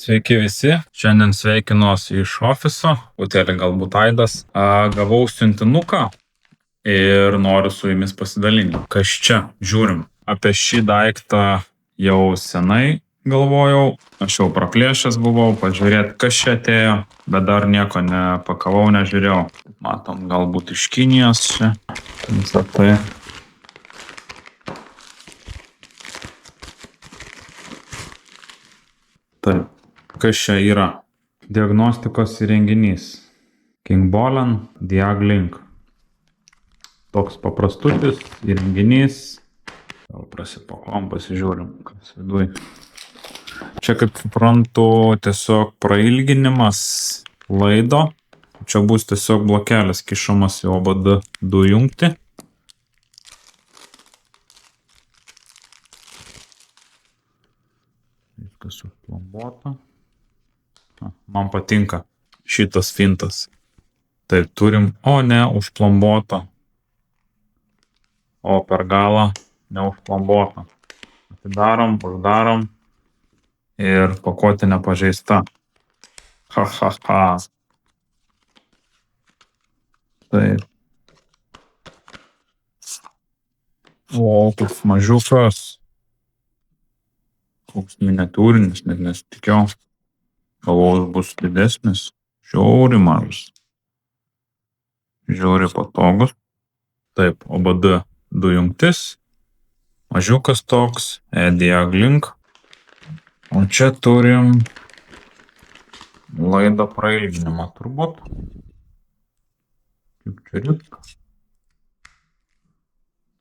Sveiki visi, šiandien sveikinuosi iš ofiso, būtelį galbūt aidas. Gavau siuntinuką ir noriu su jumis pasidalinti. Kas čia? Žiūrim. Apie šį daiktą jau senai galvojau, aš jau praplėšęs buvau, pažiūrėti, kas čia atėjo, bet dar nieko nepakavau, nežiūrėjau. Matom, galbūt iš Kinijos čia. Visą tai. Taip. Kas čia yra? Diagnostikos įrenginys. Kingbolan Diaglink. Toks paprastutis įrenginys. Gal prasipakom, pasižiūrim, kas viduj. Čia, kaip suprantu, tiesiog prailginimas laido. Čia bus tiesiog blokelis kišamas į OBD2 jungtį. Viskas užplombuota. Man patinka šitas fintas. Taip, turim, neužplombuota. O per galą neužplombuota. Atidarom, uždarom ir pakuotė nepažeista. Taip. O, koks mažiukas. Koks miniatūrinis, net nesitikėjau. Galvojau, bus didesnis. Žiauri mažas. Žiauri patogus. Taip, OBD2 jungtis. Mažiukas toks. Diaglink. O čia turim laido prailginimą turbūt. Kaip čia ritka.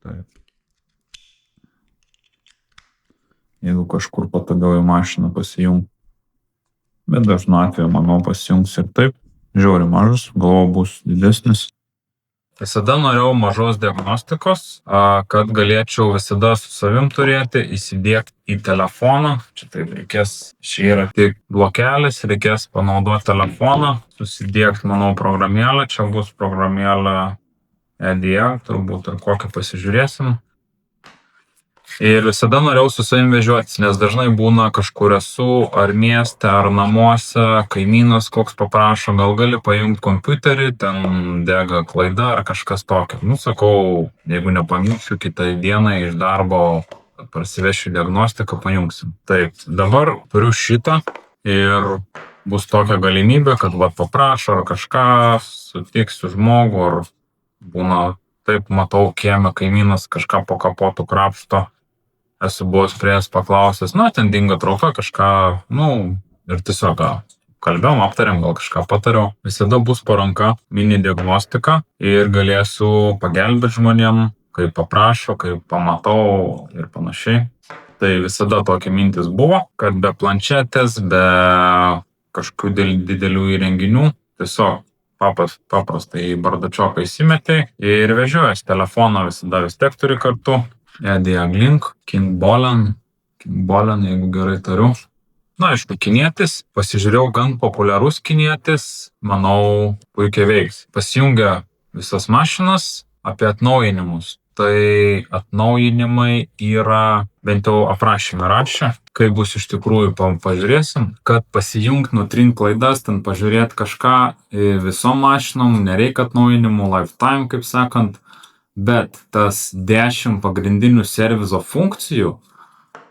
Taip. Jeigu kažkur patogiau į mašiną pasijungt. Bet dažnu atveju, manau, pasijungs ir taip. Žiauri mažas, galvo bus didesnis. Visada norėjau mažos diagnostikos, kad galėčiau visada su savim turėti, įsidėti į telefoną. Čia taip reikės, čia yra tik blokelis, reikės panaudoti telefoną, susidėti, manau, programėlę. Čia bus programėlė EDA, turbūt ir kokią pasižiūrėsim. Ir visada norėjau su savim vežiuotis, nes dažnai būna kažkur esu, ar mieste, ar namuose, kaimynas koks paprašo, gal gali pajungti kompiuterį, ten dega klaida ar kažkas tokio. Sakau, jeigu nepamiršiu, kitą dieną iš darbo parsivešiu diagnostiką, pajungsim. Taip, dabar turiu šitą ir bus tokia galimybė, kad paprašo ar kažką, sutiksiu žmogų, ar būna taip, matau, kieme kaimynas kažką po kapotu krapšto. Esu buvęs prieėjęs paklausęs, ten dingo trauka, kažką, ir tiesiog kalbėjom, aptarėm, gal kažką patariau. Visada bus po ranka mini diagnostika ir galėsiu pagelbėti žmonėm, kai paprašo, kai pamatau ir panašiai. Tai visada tokia mintis buvo, kad be planšetės, be kažkokių didelių įrenginių, tiesiog paprastai į bardačioką įsimetei ir vežiojas telefoną visada vis tiek turi kartu. Diaglink, Kingbolan, jeigu gerai tariu. Aišku, kinietis, pasižiūrėjau, gan populiarus kinietis, manau, puikiai veiks. Pasijungia visas mašinas apie atnaujinimus. Tai atnaujinimai yra, bent jau aprašyme rašė, kai bus iš tikrųjų, pažiūrėsim, kad pasijungt, nutrint klaidas, ten pažiūrėti kažką visom mašinom, nereikia atnaujinimų, lifetime, kaip sakant. Bet tas 10 pagrindinių servizo funkcijų,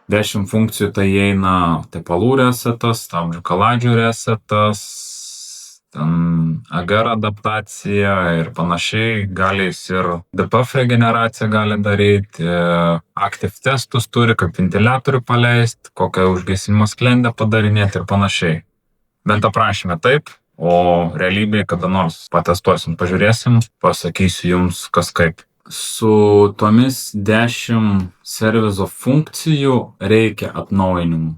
10 funkcijų tai įeina tepalų resetas, stabdžių kaladžių resetas, ten AGR adaptacija ir panašiai, gali jis ir DPF regeneraciją gali daryti, active testus turi, kaip ventiliatorių paleisti, kokią užgesinimo sklendę padarinėti ir panašiai. Bent aprašyme taip, o realybėje kada nors patestuosim, pažiūrėsim, pasakysiu jums kas kaip. Su tomis 10 servizo funkcijų reikia atnaujinimų.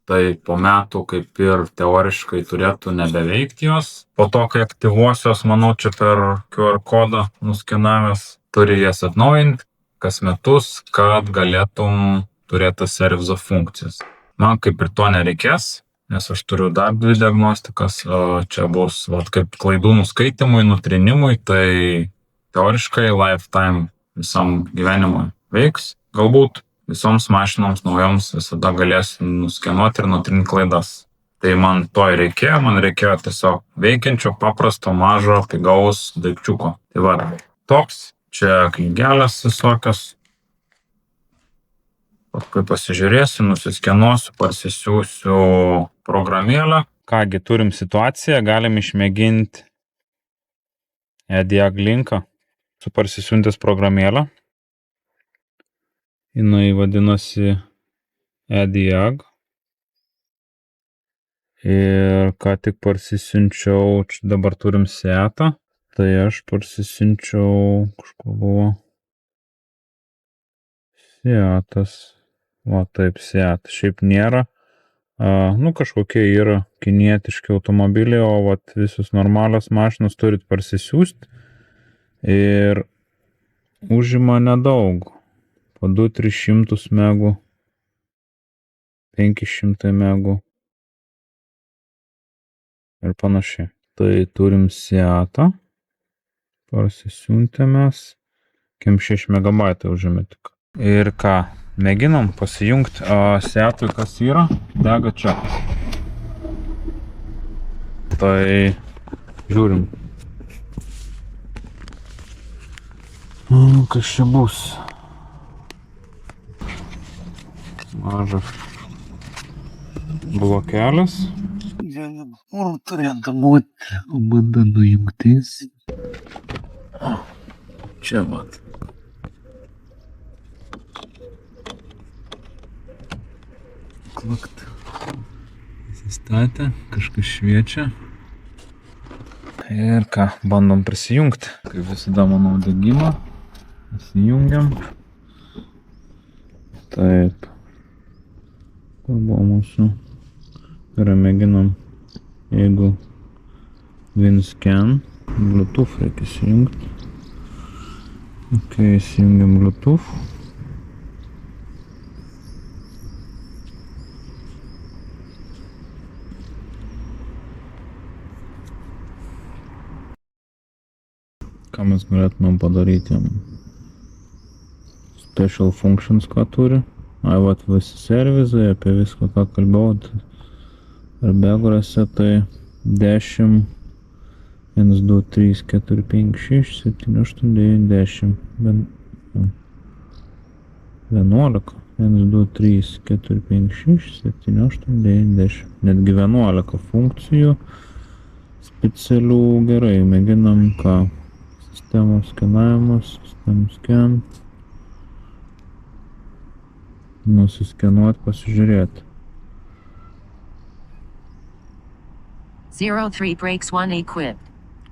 Tai po metų kaip ir teoriškai turėtų nebeveikti jos. Po to, kai aktyvuosios, manau, čia per QR kodą nuskenavęs, turi jas atnaujinti kas metus, kad galėtum turėti servizo funkcijas. Man kaip ir to nereikės, nes aš turiu dar 2 diagnostikas. Čia bus kaip klaidų nuskaitimui, nutrinimui, tai teoriškai lifetime visam gyvenimui veiks. Galbūt visoms mašinoms naujoms visada galėsiu nuskenuoti ir nutrinti klaidas. Tai man to ir reikėjo, man reikėjo tiesiog veikiančio, paprasto, mažo, pigaus daikčiuko. Tai va, toks, čia knygelės visokios. Paskui pasižiūrėsiu, nusiskenuosiu, parsisiųsiu programėlę. Kągi, turim situaciją, galim išmėginti EDIAG linką su parsisiuntęs programėlę. Jinai vadinasi EDIAG. Ir ką tik parsisiunčiau, čia dabar turim Seatą, tai aš parsisiunčiau, kažkur buvo Seatas, va taip Seat, šiaip nėra, kažkokie yra kinietiški automobiliai, o vat visus normalios mašinos turit parsisiųsti ir užima nedaug, po 200-300 megų, 500 megų. Ir panašiai. Tai turim Seatą, parsisiuntėmės, 6 megabaitai užėmė tik. Ir ką, mėginam pasijungti, Seatui kas yra, dega čia. Tai žiūrim. Kas čia bus? Mažas blokelis. Kur turėtų būti bandų jungtis. Čia vat. Klakt. Įsistatė, kažkas šviečia. Ir ką, bandom prisijungti. Kaip visada manau degimą. Įsijungiam. Taip. Kur buvo mūsų? Ir mėginam, jeigu WinScan, Bluetooth reikia įsijungti. Ok, įsijungiam Bluetooth. Ką mes galėtumėm padaryti? Special functions ką turi. Vat visi servizai, apie viską ką kalbėjau. Arbegrose tai 10, 1, 2, 3, 4, 5, 6, 7, 8, 9, 10, 11, 1, 2, 3, 4, 5, 6, 7, 8, 9, 10, netgi 11 funkcijų specialių. Gerai, mėginam ką, sistemos skenavimas, sistemos scan, nusiskenuoti, pasižiūrėti. 03 brakes 1 equipped.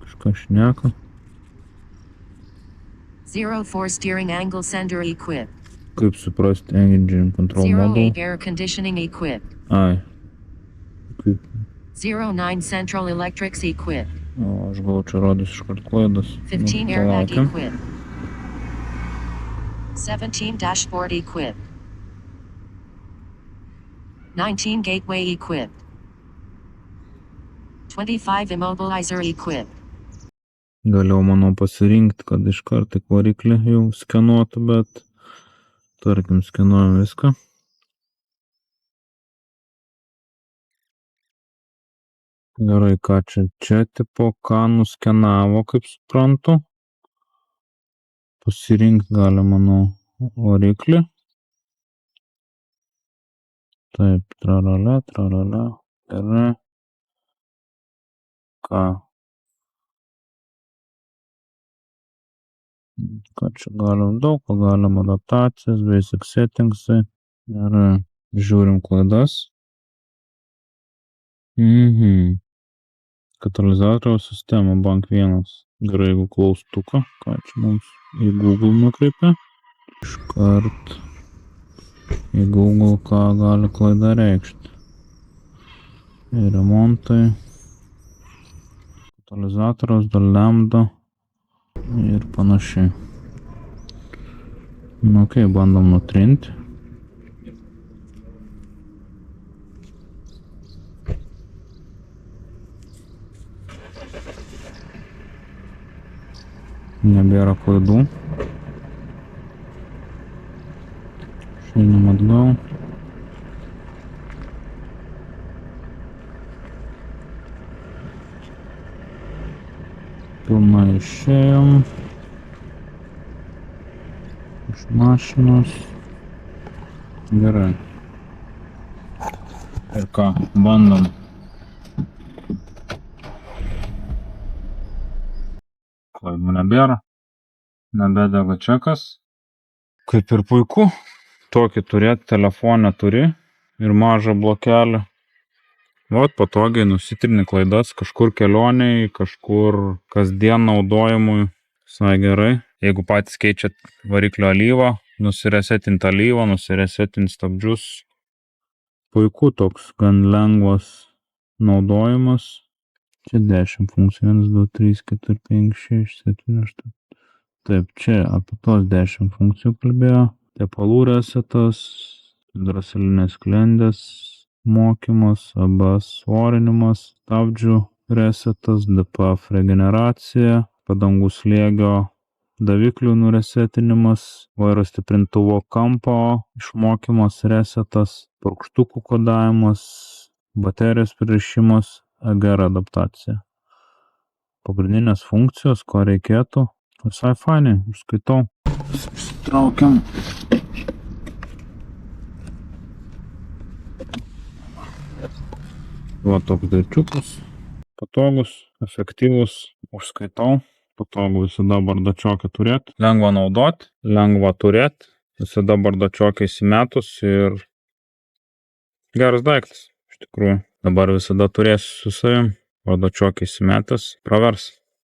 Kažką šneka. 04 steering angle sender equipped. Kaip suprasti engine control model? 08 air conditioning equipped. Ai. Kaip? 09 central electrics equipped. O, aš gal čia rodys iškart klaidas. 15 airbag equipped. 17 dashboard equipped. 19 gateway equipped. 25 immobilizer equipped. Galėjau, manau, pasirinkti, kad iškart tik variklį jau skenuotų, bet tarkim, skenuojam viską. Gerai, ką čia tipo, ką nuskenavo, kaip suprantu. Pasirinkti gali, manau, variklį. Taip, tralala, gerai. Ką čia galim daug, galim adaptacijas, basic settingsai. Gerai, žiūrim klaidas. Katalizatoriaus sistema bank 1. Gerai, jeigu klaustuką, ką čia mums į Google nukreipia. Iškart į Google ką gali klaida reikšti. Ir remontai. Katalizatoriaus, dėl lambda ir panašiai. Ok, bandom nutrinti. Nebėra klaidų. Išeinam atgal. Pilnai išėjom. Iš mašinos. Gerai. Ir ką, bandom. Klaidų nebėra. Nebedega čekas. Kaip ir puiku. Tokį turėti telefoną turi ir mažą blokelį. Vat patogiai nusitrini klaidas kažkur kelioniai, kažkur kasdien naudojimui. Visai gerai. Jeigu patys keičiat variklio alyvą, nusiresetint alyvą, nusiresetint stabdžius. Puiku, toks gan lengvas naudojimas. Čia 10 funkcijų. 1, 2, 3, 4, 5, 6, 7, 8. Taip, čia apie tos 10 funkcijų kalbėjo. Tepalų resetas, hidroselinės sklendės mokymas, ABS orinimas, stabdžių resetas, DPF regeneracija, padangų slėgio daviklių nuresetinimas, vairo stiprintuvo kampo išmokymas resetas, purkštukų kodavimas, baterijos pririšimas, EGR adaptacija. Pagrindinės funkcijos, ko reikėtų. Visai fainai, užskaitau. Traukiam. Va toks daikčiukas. Patogus, efektyvus, užskaitau. Patogu visada bardačiokę turėti. Lengva naudoti, lengva turėti. Visada bardačiokę įsimetus ir geras daiktas. Iš tikrųjų, dabar visada turėsiu su savim. Bardačiokę įsimetęs, pravers.